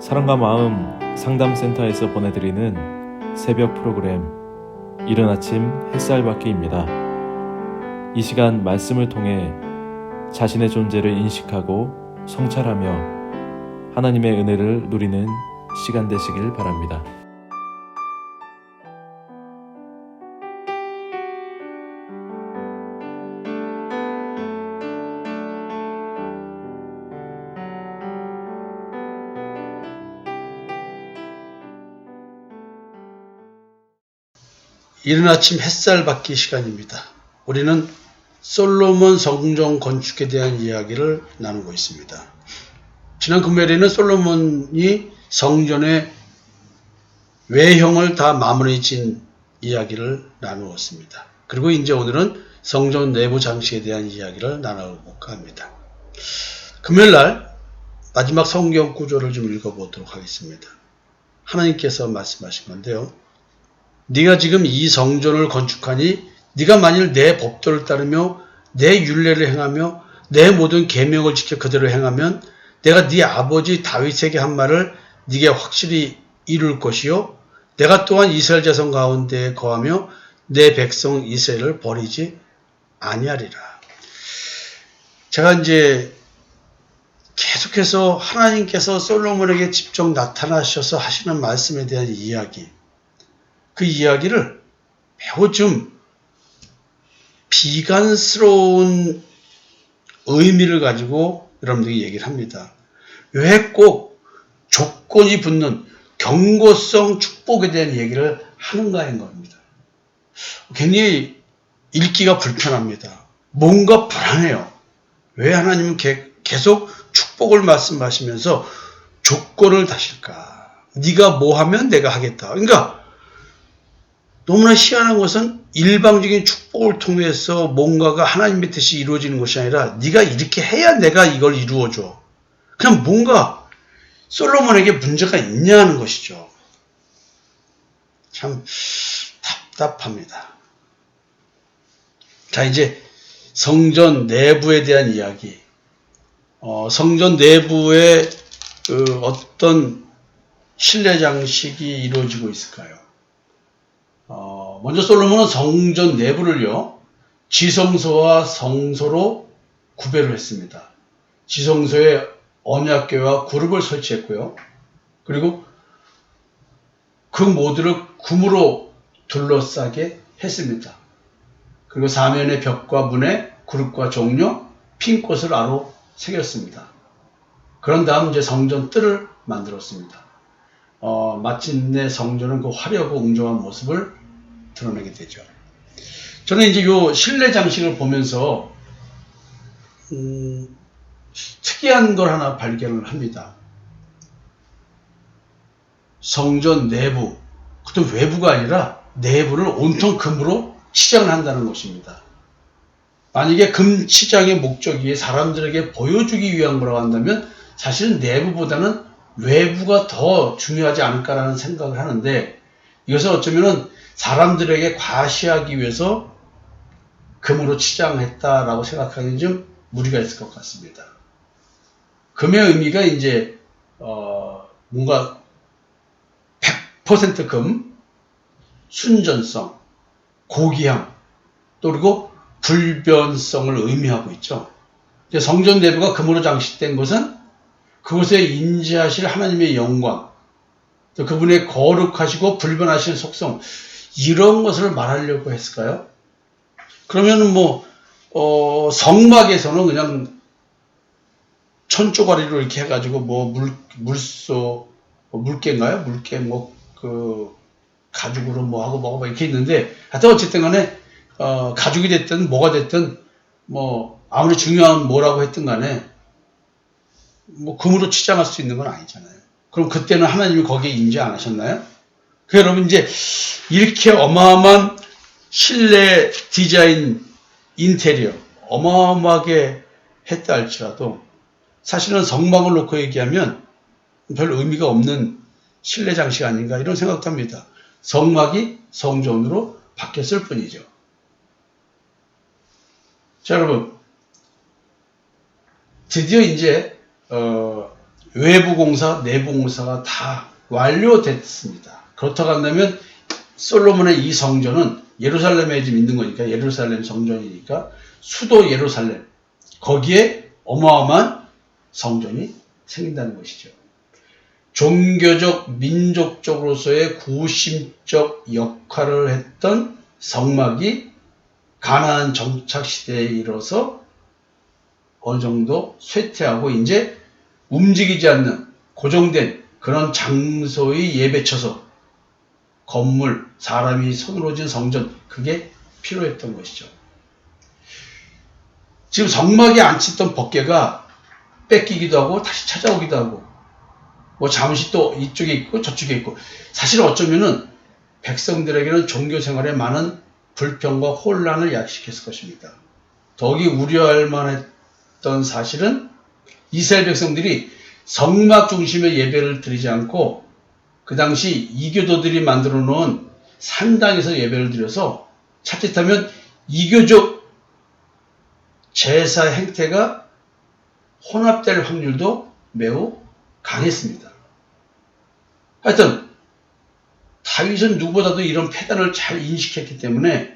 사랑과 마음 상담센터에서 보내드리는 새벽 프로그램 이른 아침 햇살받기입니다. 이 시간 말씀을 통해 자신의 존재를 인식하고 성찰하며 하나님의 은혜를 누리는 시간 되시길 바랍니다. 이른 아침 햇살 받기 시간입니다. 우리는 솔로몬 성전 건축에 대한 이야기를 나누고 있습니다. 지난 금요일에는 솔로몬이 성전의 외형을 다 마무리 지은 이야기를 나누었습니다. 그리고 이제 오늘은 성전 내부 장식에 대한 이야기를 나눠볼까 합니다. 금요일날 마지막 성경 구절을 좀 읽어보도록 하겠습니다. 하나님께서 말씀하신 건데요. 네가 지금 이 성전을 건축하니 네가 만일 내 법도를 따르며 내 율례를 행하며 내 모든 계명을 지켜 그대로 행하면 내가 네 아버지 다윗에게 한 말을 네게 확실히 이룰 것이요 내가 또한 이스라엘 자손 가운데 거하며 내 백성 이스라엘을 버리지 아니하리라. 제가 이제 계속해서 하나님께서 솔로몬에게 직접 나타나셔서 하시는 말씀에 대한 이야기, 그 이야기를 매우 좀 비관스러운 의미를 가지고 여러분들이 얘기를 합니다. 왜 꼭 조건이 붙는 경고성 축복에 대한 얘기를 하는가인 겁니다. 굉장히 읽기가 불편합니다. 뭔가 불안해요. 왜 하나님은 계속 축복을 말씀하시면서 조건을 다실까? 네가 뭐 하면 내가 하겠다. 그러니까 너무나 희한한 것은 일방적인 축복을 통해서 뭔가가 하나님의 뜻이 이루어지는 것이 아니라 네가 이렇게 해야 내가 이걸 이루어줘. 그냥 뭔가 솔로몬에게 문제가 있냐는 것이죠. 참 답답합니다. 자, 이제 성전 내부에 대한 이야기. 성전 내부에 어떤 실내 장식이 이루어지고 있을까요? 먼저 솔로몬은 성전 내부를요, 지성소와 성소로 구별을 했습니다. 지성소에 언약궤와 그룹을 설치했고요. 그리고 그 모두를 금으로 둘러싸게 했습니다. 그리고 사면의 벽과 문에 그룹과 종려, 핀꽃을 아로 새겼습니다. 그런 다음 이제 성전 뜰을 만들었습니다. 마침내 성전은 그 화려하고 웅장한 모습을 드러내게 되죠. 저는 이제 요 실내 장식을 보면서 특이한 걸 하나 발견을 합니다. 성전 내부, 그것도 외부가 아니라 내부를 온통 금으로 치장을 한다는 것입니다. 만약에 금 치장의 목적이 사람들에게 보여주기 위한 거라고 한다면 사실은 내부보다는 외부가 더 중요하지 않을까라는 생각을 하는데, 이것을 어쩌면은 사람들에게 과시하기 위해서 금으로 치장했다라고 생각하기는 좀 무리가 있을 것 같습니다. 금의 의미가 이제 뭔가 100% 금, 순전성, 고귀함, 또 그리고 불변성을 의미하고 있죠. 성전 내부가 금으로 장식된 것은 그곳에 인지하실 하나님의 영광, 또 그분의 거룩하시고 불변하신 속성, 이런 것을 말하려고 했을까요? 그러면은 성막에서는 그냥 천조가리로 이렇게 해가지고 물개인가요? 물개 가죽으로 하고 이렇게 있는데, 하여튼 어쨌든 간에 가죽이 됐든 뭐가 됐든 아무리 중요한 뭐라고 했든 간에 금으로 치장할 수 있는 건 아니잖아요. 그럼 그때는 하나님이 거기에 인지 안 하셨나요? 여러분 이제 이렇게 어마어마한 실내 디자인, 인테리어 어마어마하게 했다 할지라도 사실은 성막을 놓고 얘기하면 별 의미가 없는 실내 장식 아닌가 이런 생각도 합니다. 성막이 성전으로 바뀌었을 뿐이죠. 자, 여러분 드디어 이제 외부 공사, 내부 공사가 다 완료됐습니다. 그렇다고 한다면 솔로몬의 이 성전은 예루살렘에 지금 있는 거니까, 예루살렘 성전이니까 수도 예루살렘, 거기에 어마어마한 성전이 생긴다는 것이죠. 종교적, 민족적으로서의 구심적 역할을 했던 성막이 가나안 정착 시대에 이르러서 어느 정도 쇠퇴하고 이제 움직이지 않는 고정된 그런 장소의 예배처소, 건물, 사람이 손으로 지은 성전, 그게 필요했던 것이죠. 지금 성막에 앉혔던 법궤가 뺏기기도 하고 다시 찾아오기도 하고 뭐 잠시 또 이쪽에 있고 저쪽에 있고, 사실 어쩌면은 백성들에게는 종교 생활에 많은 불평과 혼란을 야기시켰을 것입니다. 더욱이 우려할 만했던 사실은 이스라엘 백성들이 성막 중심의 예배를 드리지 않고 그 당시 이교도들이 만들어 놓은 산당에서 예배를 드려서 자칫하면 이교적 제사 행태가 혼합될 확률도 매우 강했습니다. 하여튼 다윗은 누구보다도 이런 패단을 잘 인식했기 때문에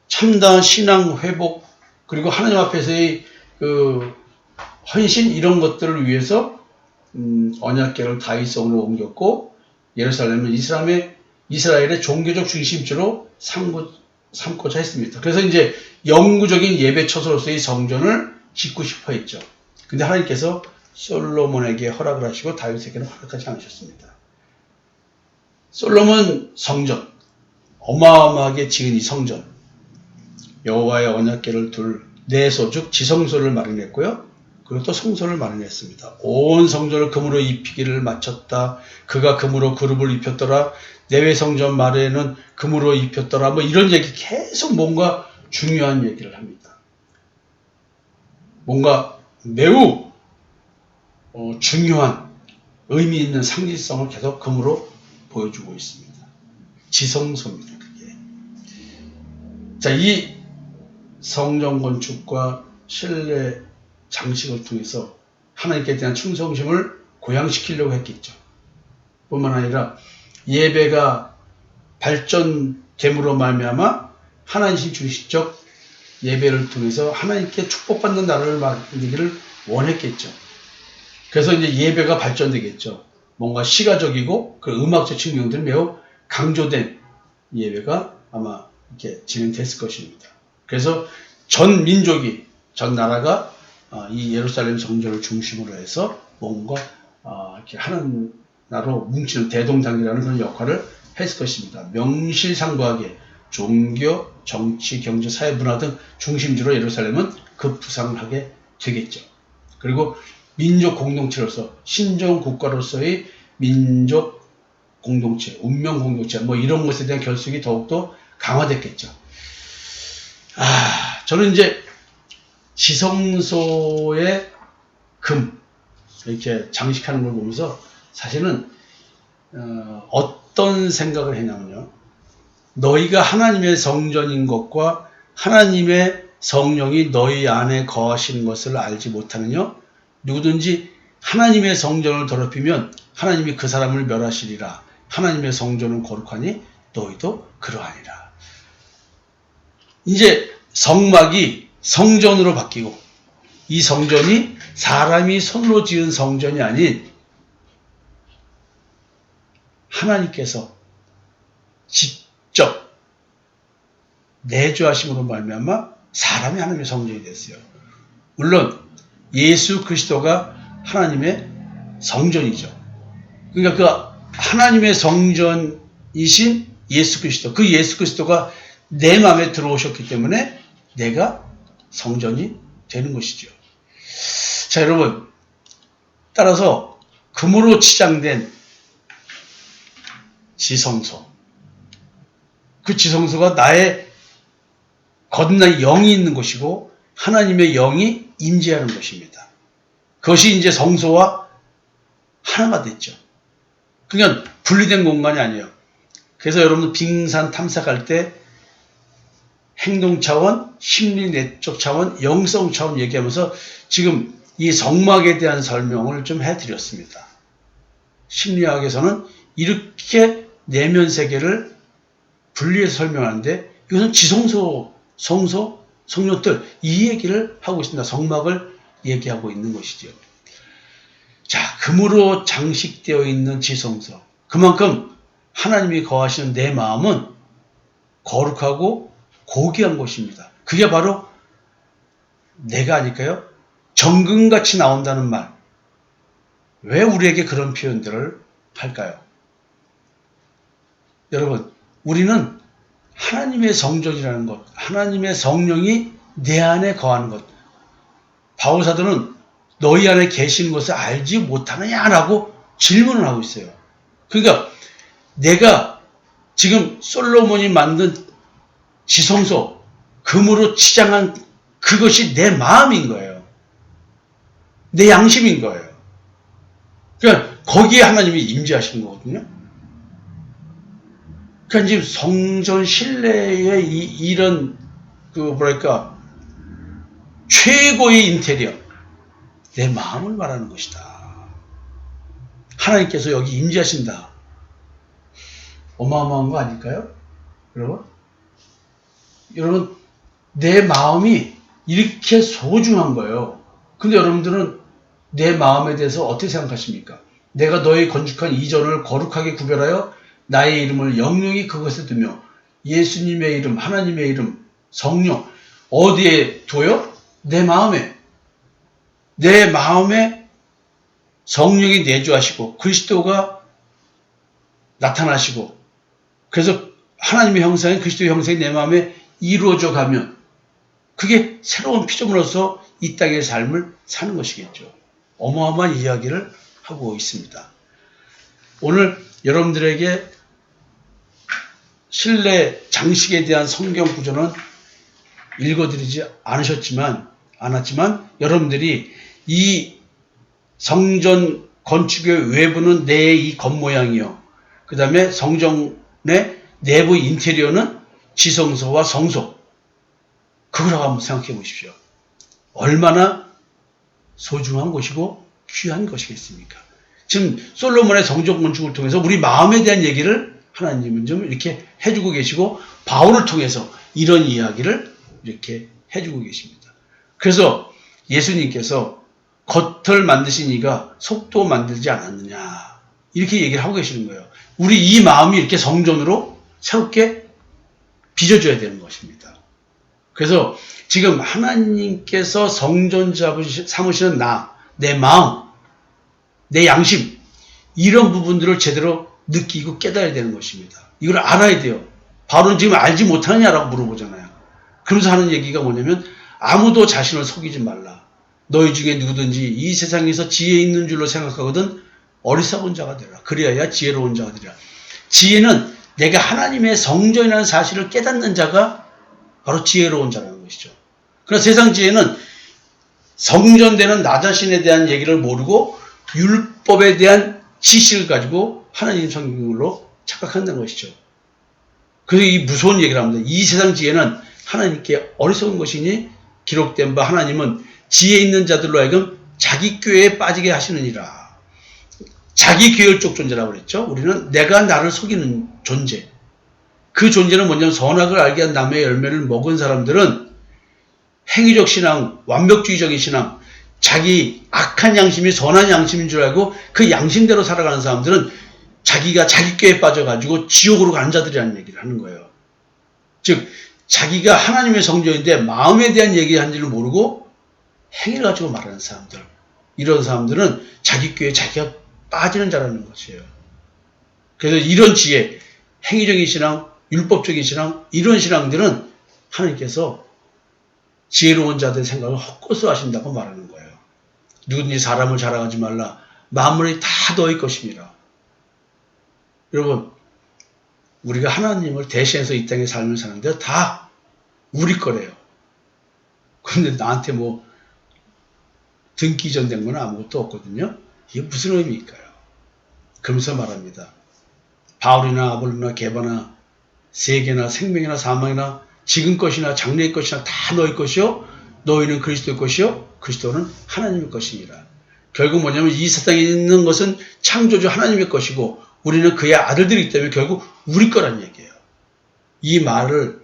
참다운 신앙 회복, 그리고 하나님 앞에서의 그 헌신, 이런 것들을 위해서 언약궤를 다윗성으로 옮겼고, 예루살렘은 이스라엘의 종교적 중심지로 삼고자 했습니다. 그래서 이제 영구적인 예배처소로서의 성전을 짓고 싶어 했죠. 근데 하나님께서 솔로몬에게 허락을 하시고 다윗에게는 허락하지 않으셨습니다. 솔로몬 성전, 어마어마하게 지은 이 성전, 여호와의 언약궤를 둘 내소, 즉 지성소를 마련했고요. 그리고 또 성소를 마련했습니다. 온 성전을 금으로 입히기를 마쳤다. 그가 금으로 그룹을 입혔더라. 내외 성전 말에는 금으로 입혔더라. 뭐 이런 얘기, 계속 뭔가 중요한 얘기를 합니다. 뭔가 매우 중요한 의미 있는 상징성을 계속 금으로 보여주고 있습니다. 지성소입니다. 그게. 자, 이 성전 건축과 실내 장식을 통해서 하나님께 대한 충성심을 고양시키려고 했겠죠. 뿐만 아니라 예배가 발전됨으로 말미암아 하나님 중심적 예배를 통해서 하나님께 축복받는 나라를 만들기를 원했겠죠. 그래서 이제 예배가 발전되겠죠. 뭔가 시가적이고 그 음악적 측면들이 매우 강조된 예배가 아마 이렇게 진행됐을 것입니다. 그래서 전 민족이, 전 나라가 이 예루살렘 성전을 중심으로 해서 뭔가 이렇게 하는 나라로 뭉치는 대동단계라는 그런 역할을 했을 것입니다. 명실상부하게 종교, 정치, 경제, 사회, 문화 등 중심지로 예루살렘은 급부상을 하게 되겠죠. 그리고 민족 공동체로서, 신종 국가로서의 민족 공동체, 운명 공동체, 뭐 이런 것에 대한 결속이 더욱더 강화됐겠죠. 저는 이제 지성소의 금, 이렇게 장식하는 걸 보면서 사실은 어떤 생각을 했냐면요. 너희가 하나님의 성전인 것과 하나님의 성령이 너희 안에 거하시는 것을 알지 못하느냐? 누구든지 하나님의 성전을 더럽히면 하나님이 그 사람을 멸하시리라. 하나님의 성전은 거룩하니 너희도 그러하니라. 이제 성막이 성전으로 바뀌고, 이 성전이 사람이 손으로 지은 성전이 아닌 하나님께서 직접 내주하심으로 말미암아 사람이 하나님의 성전이 됐어요. 물론 예수 그리스도가 하나님의 성전이죠. 그러니까 그 하나님의 성전이신 예수 그리스도, 그 예수 그리스도가 내 마음에 들어오셨기 때문에 내가 성전이 되는 것이죠. 자, 여러분, 따라서 금으로 치장된 지성소, 그 지성소가 나의 거듭난 영이 있는 것이고 하나님의 영이 임재하는 것입니다. 그것이 이제 성소와 하나가 됐죠. 그러니까 분리된 공간이 아니에요. 그래서 여러분 빙산 탐색할 때 행동 차원, 심리 내적 차원, 영성 차원 얘기하면서 지금 이 성막에 대한 설명을 좀 해드렸습니다. 심리학에서는 이렇게 내면 세계를 분리해서 설명하는데 이것은 지성소, 성소, 성령들 이 얘기를 하고 있습니다. 성막을 얘기하고 있는 것이죠. 자, 금으로 장식되어 있는 지성소. 그만큼 하나님이 거하시는 내 마음은 거룩하고 고귀한 것입니다. 그게 바로 내가 아닐까요? 정금같이 나온다는 말. 왜 우리에게 그런 표현들을 할까요? 여러분, 우리는 하나님의 성전이라는 것, 하나님의 성령이 내 안에 거하는 것. 바울사도는 너희 안에 계시는 것을 알지 못하느냐라고 질문을 하고 있어요. 그러니까 내가 지금 솔로몬이 만든 지성소, 금으로 치장한 그것이 내 마음인 거예요. 내 양심인 거예요. 그러니까 거기에 하나님이 임재하시는 거거든요. 그러니까 지금 성전 실내의 이런 최고의 인테리어, 내 마음을 말하는 것이다. 하나님께서 여기 임재하신다. 어마어마한 거 아닐까요? 여러분, 내 마음이 이렇게 소중한 거예요. 근데 여러분들은 내 마음에 대해서 어떻게 생각하십니까? 내가 너의 건축한 이전을 거룩하게 구별하여 나의 이름을 영영히 그것에 두며 예수님의 이름, 하나님의 이름, 성령 어디에 둬요? 내 마음에. 내 마음에 성령이 내주하시고 그리스도가 나타나시고 그래서 하나님의 형상인 그리스도의 형상이 내 마음에 이루어져 가면 그게 새로운 피조물로서 이 땅의 삶을 사는 것이겠죠. 어마어마한 이야기를 하고 있습니다. 오늘 여러분들에게 실내 장식에 대한 성경 구조는 읽어드리지 않았지만 여러분들이 이 성전 건축의 외부는 내 이 겉모양이요. 그 다음에 성전의 내부 인테리어는 지성소와 성소. 그거라고 한번 생각해 보십시오. 얼마나 소중한 것이고 귀한 것이겠습니까? 지금 솔로몬의 성전 건축을 통해서 우리 마음에 대한 얘기를 하나님은 좀 이렇게 해주고 계시고 바울을 통해서 이런 이야기를 이렇게 해주고 계십니다. 그래서 예수님께서 겉을 만드신 이가 속도 만들지 않았느냐 이렇게 얘기를 하고 계시는 거예요. 우리 이 마음이 이렇게 성전으로 새롭게 빚어줘야 되는 것입니다. 그래서 지금 하나님께서 성전 삼으시는 내 마음, 내 양심 이런 부분들을 제대로 느끼고 깨달아야 되는 것입니다. 이걸 알아야 돼요. 바울은 지금 알지 못하느냐라고 물어보잖아요. 그러면서 하는 얘기가 뭐냐면 아무도 자신을 속이지 말라. 너희 중에 누구든지 이 세상에서 지혜 있는 줄로 생각하거든 어리석은 자가 되라. 그리하여 지혜로운 자가 되리라. 지혜는 내가 하나님의 성전이라는 사실을 깨닫는 자가 바로 지혜로운 자라는 것이죠. 그러나 세상 지혜는 성전되는 나 자신에 대한 얘기를 모르고 율법에 대한 지식을 가지고 하나님 성경으로 착각한다는 것이죠. 그래서 이 무서운 얘기를 합니다. 이 세상 지혜는 하나님께 어리석은 것이니 기록된 바 하나님은 지혜 있는 자들로 하여금 자기 꾀에 빠지게 하시느니라. 자기 계율적 존재라고 그랬죠. 우리는 내가 나를 속이는 존재. 그 존재는 뭐냐면 선악을 알게 한 나무의 열매를 먹은 사람들은 행위적 신앙, 완벽주의적인 신앙, 자기 악한 양심이 선한 양심인 줄 알고 그 양심대로 살아가는 사람들은 자기가 자기 꾀에 빠져가지고 지옥으로 가는 자들이라는 얘기를 하는 거예요. 즉 자기가 하나님의 성전인데 마음에 대한 얘기한지를 모르고 행위를 가지고 말하는 사람들, 이런 사람들은 자기 꾀에 자기가 빠지는 자라는 것이에요. 그래서 이런 지혜, 행위적인 신앙, 율법적인 신앙, 이런 신앙들은 하나님께서 지혜로운 자들의 생각을 헛것으로 하신다고 말하는 거예요. 누구든지 사람을 자랑하지 말라. 만물이 다 너희 것입니다. 여러분, 우리가 하나님을 대신해서 이 땅에 삶을 사는데 다 우리 거래요. 그런데 나한테 뭐 등기 이전된 건 아무것도 없거든요. 이게 무슨 의미일까요? 그러면서 말합니다. 바울이나 아볼로나 게바나 세계나 생명이나 사망이나 지금 것이나 장래의 것이나 다 너희 것이요 너희는 그리스도의 것이요 그리스도는 하나님의 것이니라. 결국 뭐냐면 이 세상에 있는 것은 창조주 하나님의 것이고 우리는 그의 아들들이기 때문에 결국 우리 거란 얘기예요. 이 말을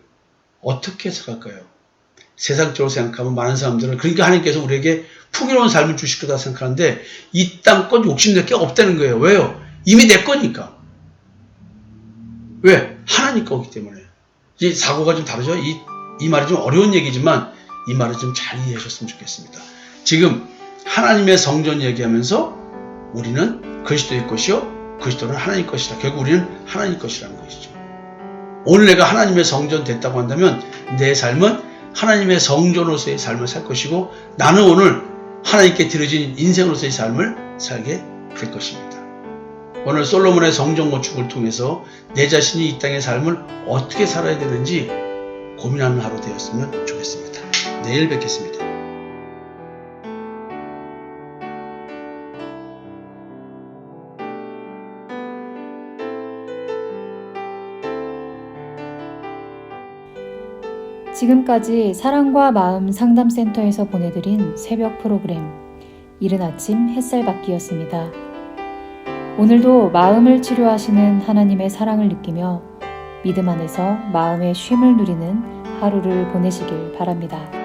어떻게 해석할까요? 세상적으로 생각하면 많은 사람들은 그러니까 하나님께서 우리에게 풍요로운 삶을 주실 거다 생각하는데 이 땅껏 욕심낼 게 없다는 거예요. 왜요? 이미 내 거니까. 왜? 하나님 거기 때문에. 이 사고가 좀 다르죠? 이 말이 좀 어려운 얘기지만 이 말을 좀 잘 이해해 주셨으면 좋겠습니다. 지금 하나님의 성전 얘기하면서 우리는 그리스도의 것이요 그리스도는 하나님 것이다. 결국 우리는 하나님 것이라는 것이죠. 오늘 내가 하나님의 성전 됐다고 한다면 내 삶은 하나님의 성전으로서의 삶을 살 것이고 나는 오늘 하나님께 드려진 인생으로서의 삶을 살게 될 것입니다. 오늘 솔로몬의 성전 건축을 통해서 내 자신이 이 땅의 삶을 어떻게 살아야 되는지 고민하는 하루 되었으면 좋겠습니다. 내일 뵙겠습니다. 지금까지 사랑과 마음 상담센터에서 보내드린 새벽 프로그램 이른 아침 햇살받기였습니다. 오늘도 마음을 치료하시는 하나님의 사랑을 느끼며 믿음 안에서 마음의 쉼을 누리는 하루를 보내시길 바랍니다.